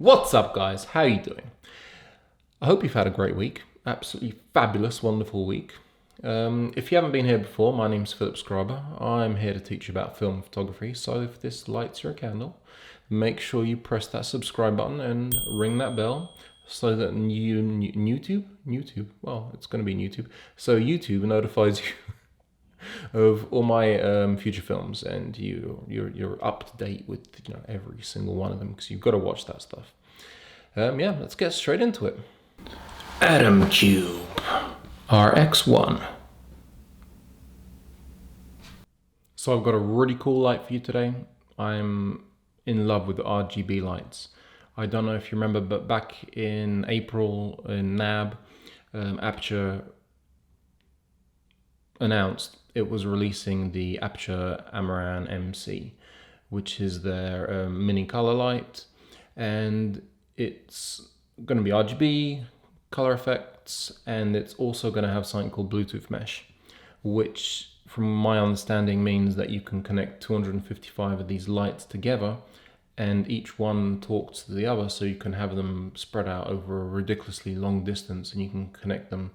What's up, guys? How are you doing? I hope you've had a great week. Absolutely fabulous, wonderful week. If you haven't been here before, my name's Philip Scrubber. I'm here to teach you about film photography. So if this lights your candle, make sure you press that subscribe button and ring that bell so that YouTube, well, it's going to be YouTube. So YouTube notifies you of all my future films, and you're up to date with every single one of them, because you've got to watch that stuff. Yeah, let's get straight into it. ATOMCUBE RX1. So I've got a really cool light for you today. I'm in love with RGB lights. I don't know if you remember, but back in April in NAB, Aputure announced it was releasing the Aputure MC, which is their mini color light, and it's going to be RGB, color effects, and it's also going to have something called Bluetooth mesh, which from my understanding means that you can connect 255 of these lights together, and each one talks to the other, so you can have them spread out over a ridiculously long distance, and you can connect them,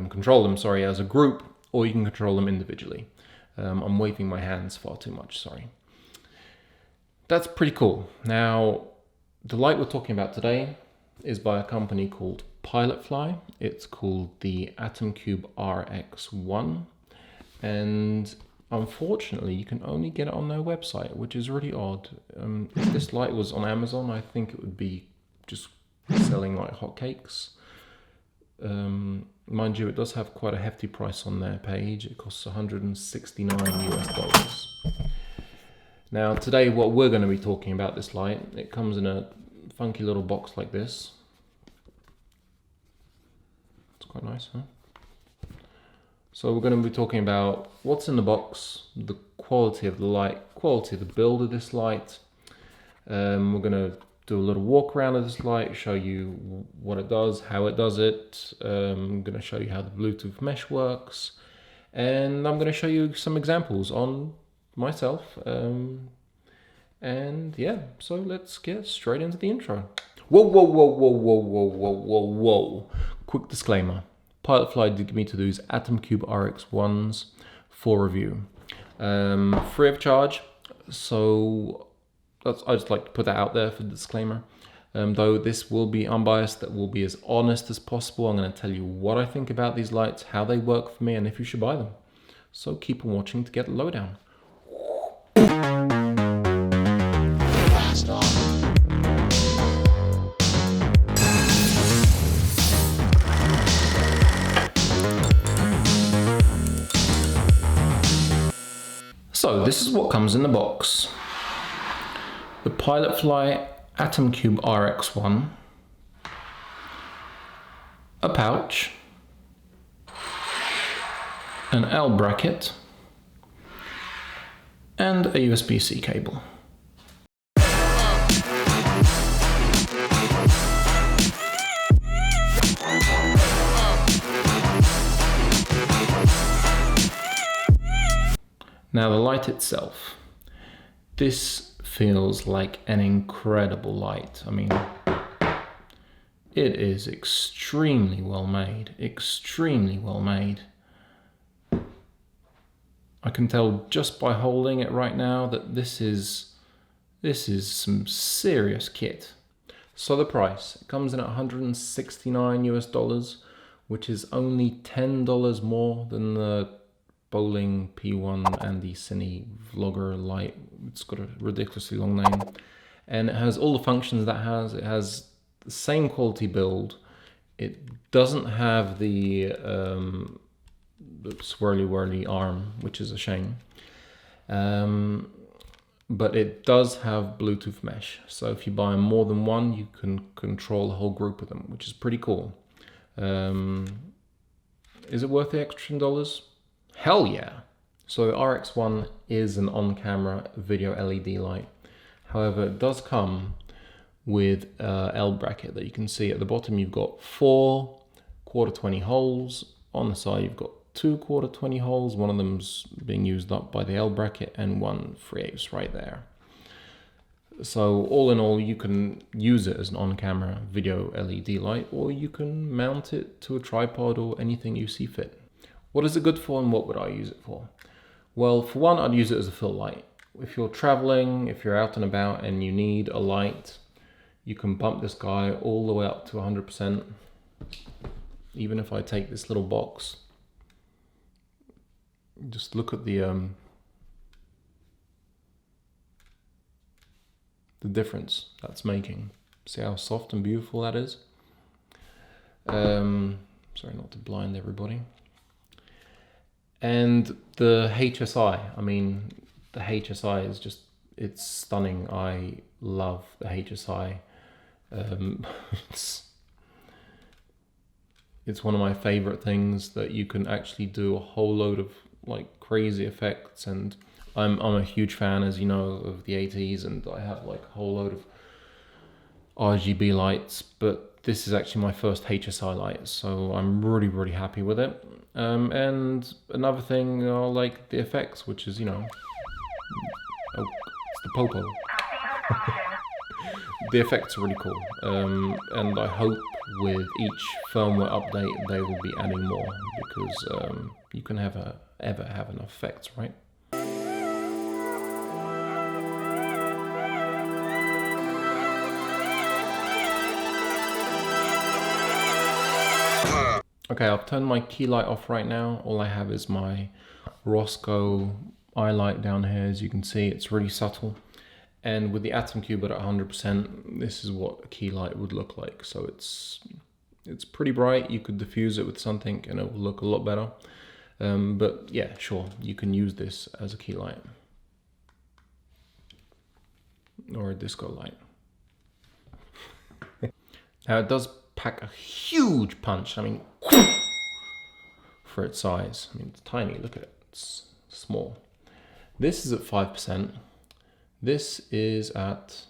control them, as a group, or you can control them individually. I'm waving my hands far too much, sorry. That's pretty cool. Now, the light we're talking about today is by a company called Pilotfly. It's called the ATOMCUBE RX1, and unfortunately you can only get it on their website, which is really odd. If this light was on Amazon, I think it would be just selling like hotcakes. Mind you, it does have quite a hefty price on their page. It costs $169 US. Now today what we're going to be talking about this light, it comes in a funky little box like this. It's quite nice, huh? So we're going to be talking about what's in the box, the quality of the light, quality of the build of this light. We're going to do a little walk around of this light, show you what it does, how it does it. I'm going to show you how the Bluetooth mesh works, and I'm going to show you some examples on myself. And yeah, so let's get straight into the intro. Whoa. Quick disclaimer. Pilotfly did give me to these ATOMCUBE RX1s for review. Free of charge, so I just like to put that out there for the disclaimer. Though this will be unbiased, that will be as honest as possible. I'm going to tell you what I think about these lights, how they work for me, and if you should buy them. So keep on watching to get the lowdown. So this is what comes in the box. The Pilotfly ATOMCUBE RX1, a pouch, an L bracket, and a USB-C cable. Now the light itself. This feels like an incredible light. I mean, it is extremely well made, I can tell just by holding it right now that this is some serious kit. So the price, it comes in at $169 US, which is only $10 more than the Boling P1 Andycine vlogger light. It's got a ridiculously long name, and it has all the functions that has. It has the same quality build. It doesn't have the swirly arm, which is a shame, but it does have Bluetooth mesh, so if you buy more than one, you can control a whole group of them, which is pretty cool. Is it worth the extra $10? Hell yeah! So the RX1 is an on-camera video LED light. However, it does come with a L bracket that you can see at the bottom. You've got 4 1/4-20 holes. On the side, you've got 2 1/4-20 holes. One of them's being used up by the L bracket, and 1 3/8 right there. So all in all, you can use it as an on-camera video LED light, or you can mount it to a tripod or anything you see fit. What is it good for and what would I use it for? Well, for one, I'd use it as a fill light. If you're traveling, if you're out and about and you need a light, you can bump this guy all the way up to 100%. Even if I take this little box, just look at the difference that's making. See how soft and beautiful that is? Sorry not to blind everybody. And the HSI, I mean, the HSI is just, it's stunning. I love the HSI. It's one of my favorite things that you can actually do a whole load of like crazy effects, and I'm a huge fan, as you know, of the ATs, and I have like a whole load of RGB lights, but this is actually my first HSI light, so I'm really happy with it. And another thing are like the effects, which is, you know, oh, it's the popo. The effects are really cool, and I hope with each firmware update they will be adding more, because you can ever have enough effects, right? Okay, I've turned my key light off right now. All I have is my Roscoe eye light down here. As you can see, it's really subtle. And with the ATOMCUBE at 100%, this is what a key light would look like. So it's pretty bright. You could diffuse it with something and it will look a lot better. But yeah, sure, you can use this as a key light. Or a disco light. Now it does pack a huge punch. I mean, for its size. I mean, it's tiny, look at it, it's small. This is at 5%. This is at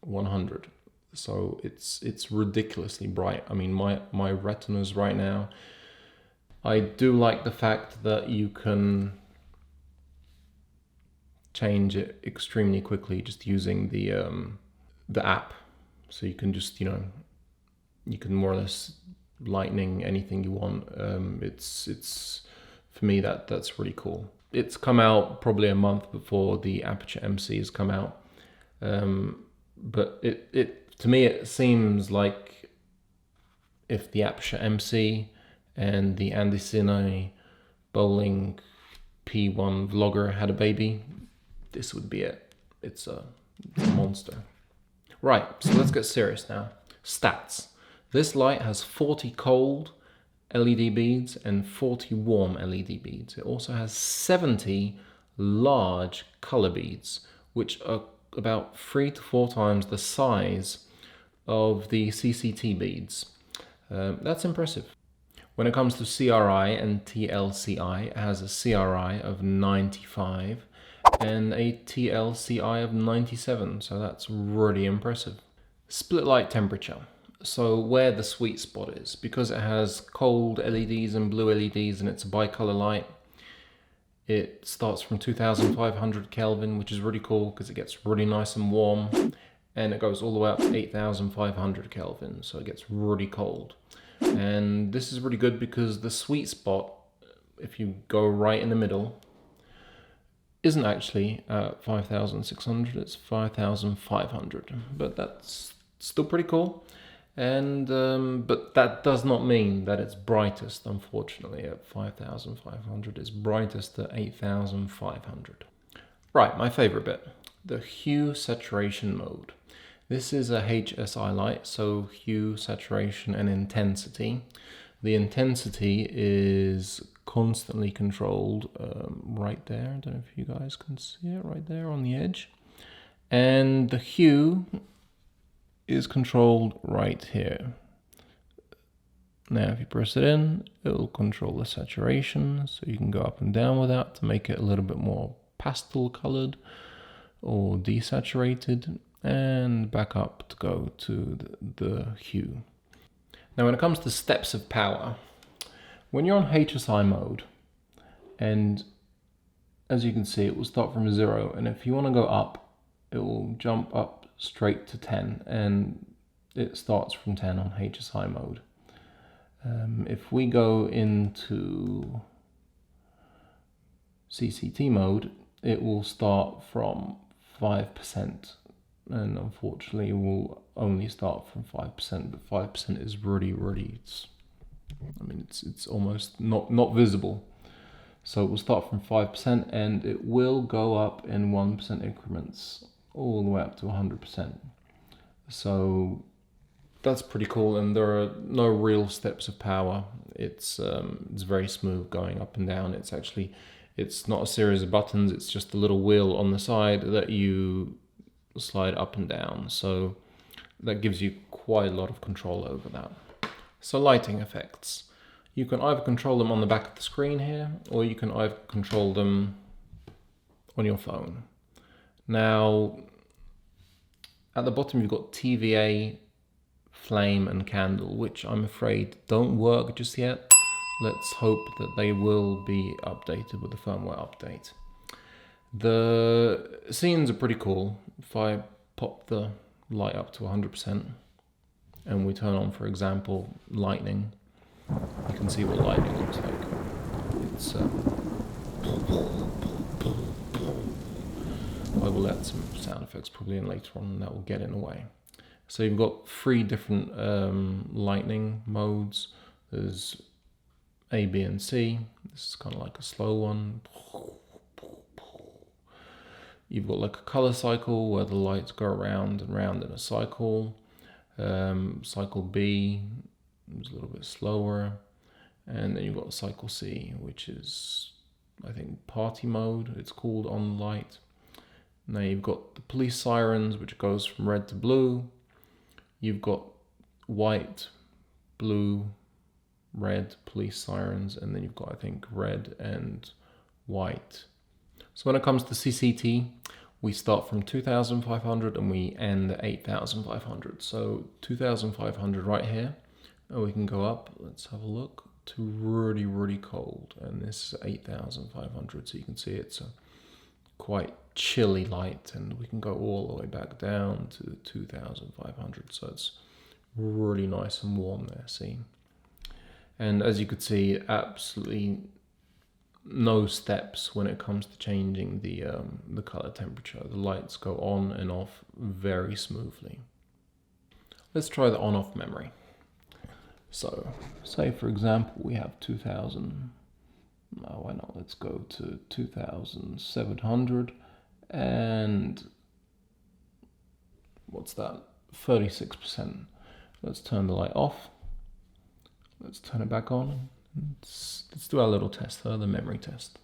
100. So it's ridiculously bright. I mean, my retinas right now, I do like the fact that you can change it extremely quickly just using the app. So you can just, you know, you can more or less lightning anything you want. It's for me, that's really cool. It's come out probably a month before the APUTURE MC has come out. But it to me, it seems like if the APUTURE MC and the Andycine Bowling P1 vlogger had a baby, this would be it. It's a monster. Right, so let's get serious now. Stats. This light has 40 cold LED beads and 40 warm LED beads. It also has 70 large color beads, which are about 3 to 4 times the size of the CCT beads. That's impressive. When it comes to CRI and TLCI, it has a CRI of 95 and a TLCI of 97, so that's really impressive. Split light temperature. So where the sweet spot is, because it has cold LEDs and blue LEDs and it's a bicolor light, it starts from 2500 Kelvin, which is really cool because it gets really nice and warm, and it goes all the way up to 8500 Kelvin, so it gets really cold. And this is really good because the sweet spot, if you go right in the middle, isn't actually 5600, it's 5500, but that's still pretty cool. And but that does not mean that it's brightest, unfortunately. At 5500 it's brightest at 8500. Right, my favorite bit, the Hue Saturation Mode. This is a HSI light, so hue, saturation and intensity. The intensity is constantly controlled right there. I don't know if you guys can see it right there on the edge. And the hue is controlled right here. Now if you press it in, it'll control the saturation, so you can go up and down with that to make it a little bit more pastel colored or desaturated, and back up to go to the hue. Now when it comes to steps of power, when you're on HSI mode, and as you can see, it will start from 0, and if you want to go up, it will jump up straight to 10, and it starts from 10 on HSI mode. If we go into CCT mode, it will start from 5%, and unfortunately it will only start from 5%, but 5% is really, it's almost not visible. So it will start from 5% and it will go up in 1% increments all the way up to 100%. So that's pretty cool, and there are no real steps of power. It's very smooth going up and down. It's not a series of buttons, it's just a little wheel on the side that you slide up and down. So that gives you quite a lot of control over that. So lighting effects. You can either control them on the back of the screen here, or you can either control them on your phone. Now, at the bottom you've got TVA, flame and candle, which I'm afraid don't work just yet. Let's hope that they will be updated with the firmware update. The scenes are pretty cool. If I pop the light up to 100% and we turn on, for example, lightning, you can see what lightning looks like. It's I will add some sound effects probably in later on, and that will get in the way. So you've got 3 different lightning modes. There's A, B, and C. This is kind of like a slow one. You've got like a color cycle where the lights go around and round in a cycle. Cycle B is a little bit slower. And then you've got cycle C, which is, I think, party mode, it's called, on light. Now you've got the police sirens, which goes from red to blue. You've got white, blue, red police sirens, and then you've got, I think, red and white. So when it comes to CCT, we start from 2,500 and we end at 8,500. So 2,500 right here, and we can go up, let's have a look, to really cold, and this is 8,500, so you can see it's a quite chilly light, and we can go all the way back down to 2,500, so it's really nice and warm there, see? And as you could see, absolutely no steps when it comes to changing the color temperature. The lights go on and off very smoothly. Let's try the on-off memory. So, say for example we have 2,000, why not, let's go to 2,700, and what's that, 36%. Let's turn the light off, let's turn it back on, let's do our little test, the memory test.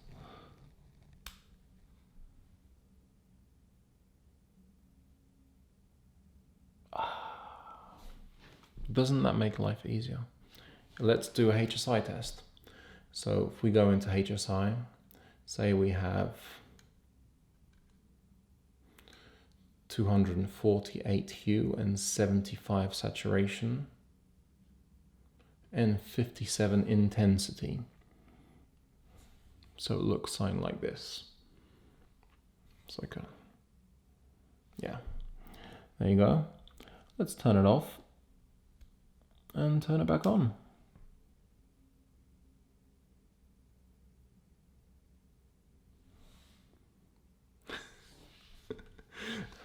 Doesn't that make life easier? Let's do a HSI test. So if we go into HSI, say we have 248 hue and 75 saturation and 57 intensity. So it looks something like this. It's like a, yeah, there you go. Let's turn it off and turn it back on.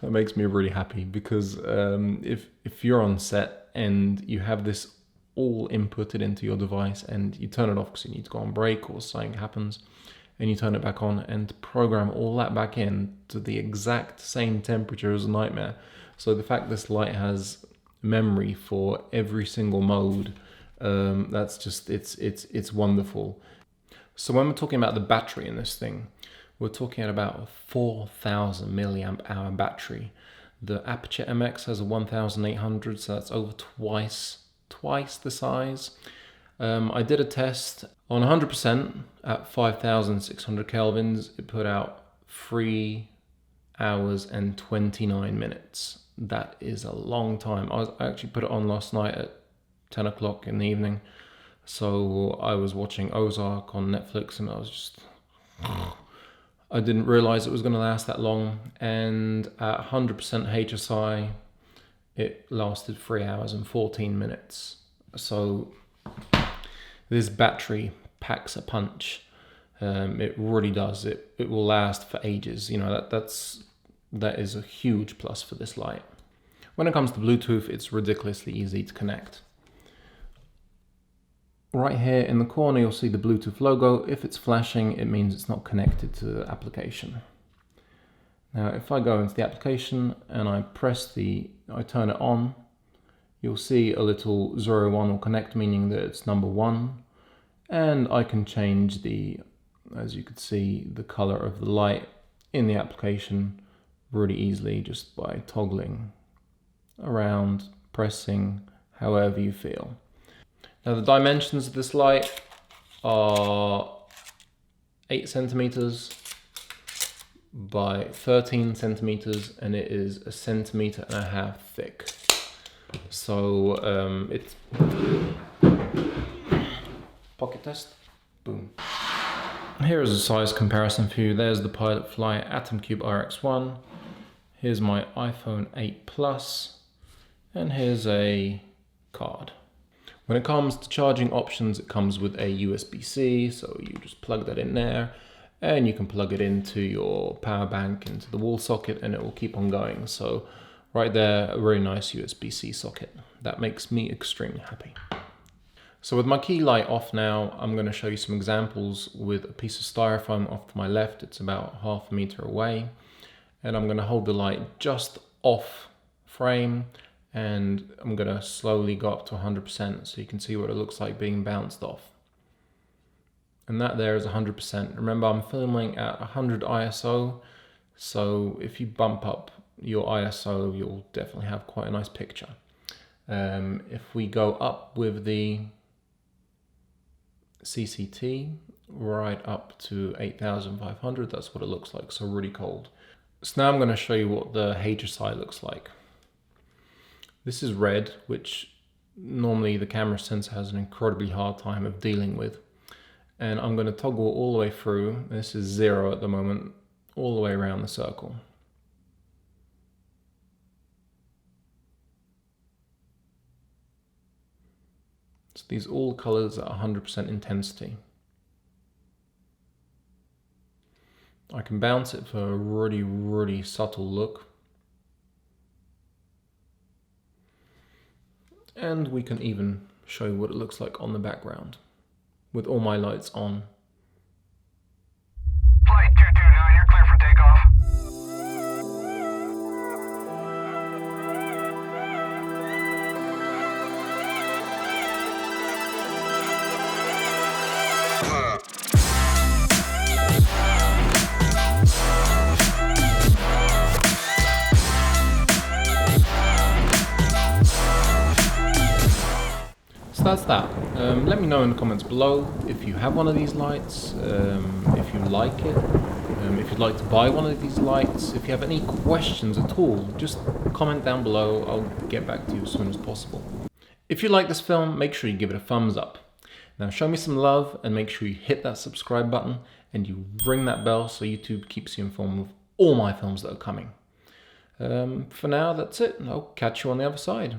That makes me really happy, because if you're on set and you have this all inputted into your device and you turn it off because you need to go on break or something happens, and you turn it back on, and to program all that back in to the exact same temperature is a nightmare. So the fact this light has memory for every single mode, that's just, it's wonderful. So when we're talking about the battery in this thing, we're talking about a 4,000 milliamp hour battery. The APUTURE MX has a 1,800, so that's over twice the size. I did a test on 100% at 5,600 kelvins. It put out 3 hours and 29 minutes. That is a long time. I actually put it on last night at 10 o'clock in the evening. So I was watching Ozark on Netflix, and I was just, I didn't realize it was going to last that long, and at 100% HSI it lasted 3 hours and 14 minutes. So this battery packs a punch. It really does. It will last for ages. You know, that is a huge plus for this light. When it comes to Bluetooth, it's ridiculously easy to connect. Right here in the corner, you'll see the Bluetooth logo. If it's flashing, it means it's not connected to the application. Now, if I go into the application and I turn it on, you'll see a little 01 will connect, meaning that it's number 1. And I can change as you can see, the color of the light in the application really easily just by toggling around, pressing however you feel. Now the dimensions of this light are 8 centimeters by 13 centimeters, and it is 1.5 centimeters thick. So it's pocket test, boom. Here is a size comparison for you. There's the Pilotfly ATOMCUBE RX1. Here's my iPhone 8 Plus, and here's a card. When it comes to charging options, it comes with a USB-C, so you just plug that in there, and you can plug it into your power bank, into the wall socket, and it will keep on going. So right there, a very nice USB-C socket. That makes me extremely happy. So with my key light off now, I'm going to show you some examples with a piece of styrofoam off to my left. It's about 1/2 meter away, and I'm going to hold the light just off frame, and I'm going to slowly go up to 100% so you can see what it looks like being bounced off. And that there is 100%. Remember, I'm filming at 100 ISO, so if you bump up your ISO, you'll definitely have quite a nice picture. If we go up with the CCT right up to 8500, that's what it looks like, so really cold. So now I'm going to show you what the HSI looks like. This is red, which normally the camera sensor has an incredibly hard time of dealing with. And I'm going to toggle all the way through. This is 0 at the moment, all the way around the circle. So these are all colors at 100% intensity. I can bounce it for a really, really subtle look. And we can even show you what it looks like on the background with all my lights on. Flight 229, you're clear for takeoff. So that's that. Let me know in the comments below if you have one of these lights, if you like it, if you'd like to buy one of these lights. If you have any questions at all, just comment down below. I'll get back to you as soon as possible. If you like this film, make sure you give it a thumbs up. Now show me some love and make sure you hit that subscribe button and you ring that bell so YouTube keeps you informed of all my films that are coming. For now, that's it. I'll catch you on the other side.